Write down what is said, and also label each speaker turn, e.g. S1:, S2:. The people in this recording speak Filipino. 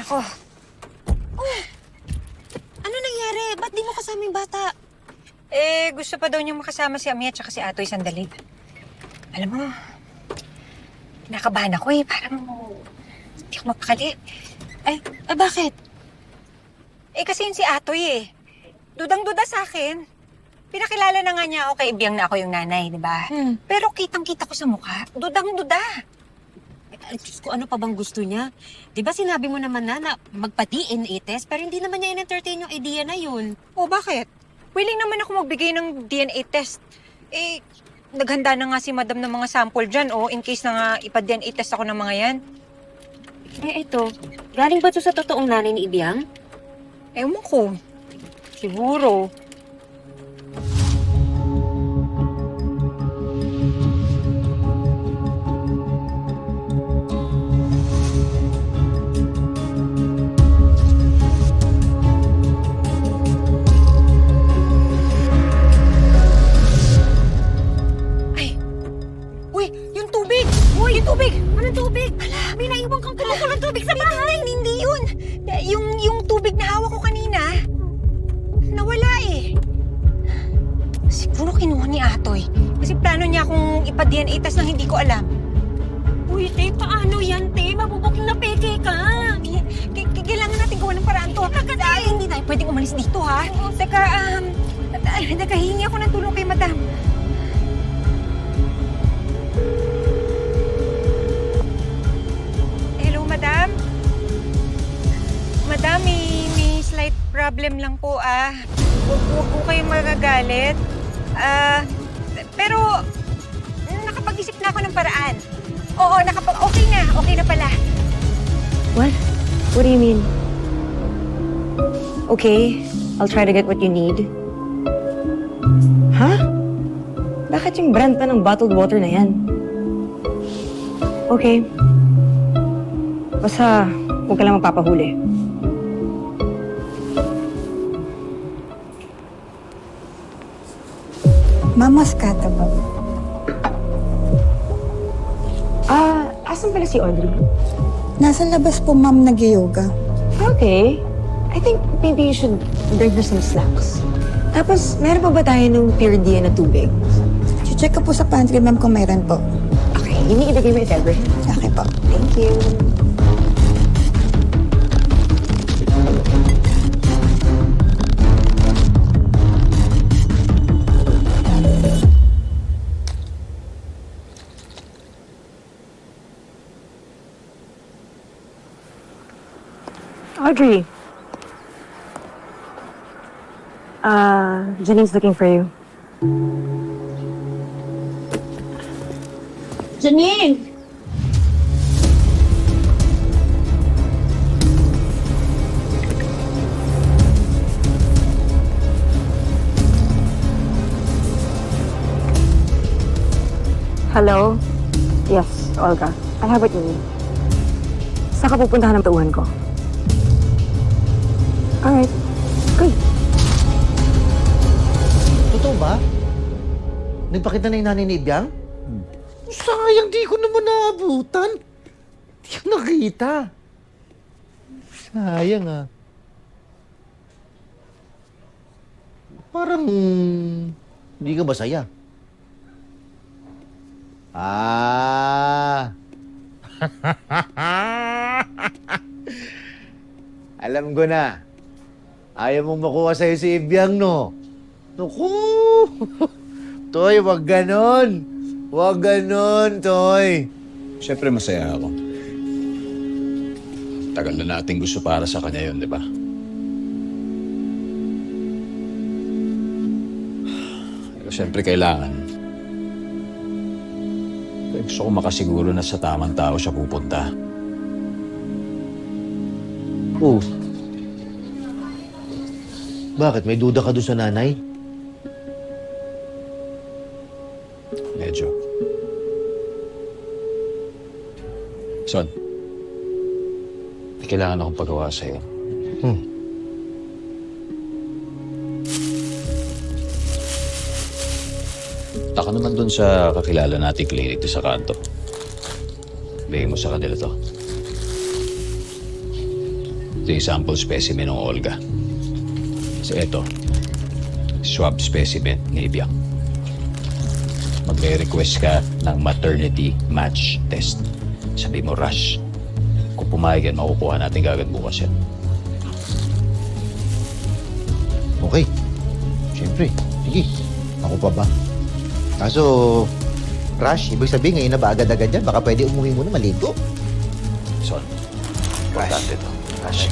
S1: Nako. Oh, ano nangyari? Ba't di mo kasama yung bata?
S2: Gusto pa daw niyang makasama si Ami at saka si Atoy sandali. Alam mo, nakabahan ako Parang hindi ako mapakali.
S1: Ay, bakit?
S2: Kasi yun si Atoy Dudang-duda sa akin. Pinakilala na nga niya ako kay Ibiang na ako yung nanay, di ba? Pero kitang-kita ko sa mukha, dudang-duda.
S1: Ay, Diyos ko, ano pa bang gusto niya? Di ba sinabi mo naman na magpa-DNA test, pero hindi naman niya in-entertain yung idea na yun.
S2: Bakit? Willing naman ako magbigay ng DNA test. Naghanda na nga si madam ng mga sample dyan, in case na nga ipa-DNA test ako ng mga yan.
S1: Ito, galing ba ito sa totoong nanay ni Ibiang?
S2: Ewan ko. Siguro. Yung tubig! Uy, yung tubig! Anong tubig? Hala, may naiwan kang kumukulong tubig sa bahay! Hindi yun! Yung tubig na hawak ko kanina, nawala Siguro kinuha ni Atoy. Kasi plano niya akong ipa-DNA test nang hindi ko alam.
S1: Uy, te, paano yan, te? Mabubuking na peke ka!
S2: Kailangan natin gawa ng paraan to. Hindi tayo pwedeng umalis dito, ha? Teka, nagkahingi ako ng tulong kay madam. Hello, madam? Madam, may slight problem lang po, Huwag po kayong magagalit. Pero, nakapag-isip na ako ng paraan. Oo, okay na pala.
S3: What? What do you mean? Okay, I'll try to get what you need. Huh? Bakit yung brand pa ng bottled water na yan? Okay. Basta, huwag ka lang magpapahuli.
S4: Mamaskata ba?
S3: Asan pala si Audrey?
S4: Nasa labas po, ma'am, nag-yoga.
S3: Okay. I think maybe you should bring her some snacks. Tapos, meron pa ba tayo ng pure DNA na tubig?
S4: Check ko po sa pantry, ma'am, kung mayroon po.
S3: Okay, hindi ilagay mo if ever.
S4: Okay po.
S3: Thank you. Audrey. Janine's looking for you.
S1: Janine!
S3: Hello? Yes, Olga. I have what you need. Saan ka pupuntahan ng tauhan ko? Alright. Good.
S5: Totoo ba? Nagpakita na yung nanay ni Ibiang? Sayang, di ko naman naabutan. Di ko nakita. Sayang Parang hindi ka masaya. Alam ko na. Ayaw mong makuha sa'yo si Ibiang, no? Naku! Toy, wag ganon. Wag ganon, Toy.
S6: Siyempre masaya ako. Tagal na nating gusto para sa kanya yun, di ba? Pero siyempre kailangan. Gusto ko makasiguro na sa tamang tao siya pupunta.
S5: Oh. Bakit? May duda ka doon sa nanay?
S6: Medyo. Son, may kailangan akong pagawa sa'yo. Taka naman dun sa kakilala nating clinic to sa kanto. Bigay mo sa kanila to. Ito yung sample specimen ng Olga. So ito, swab specimen ni Ibiang. Magre-request ka ng maternity match test. Sabi mo, Rush. Kung pumayag yan, makukuha natin kagad bukas yan.
S5: Okay. Siyempre. Sige. Ako pa ba? Kaso, Rush, ibig sabihin ngayon na ba agad-agad yan? Baka pwede umuwi muna maligo.
S6: Son, importante to. Rush.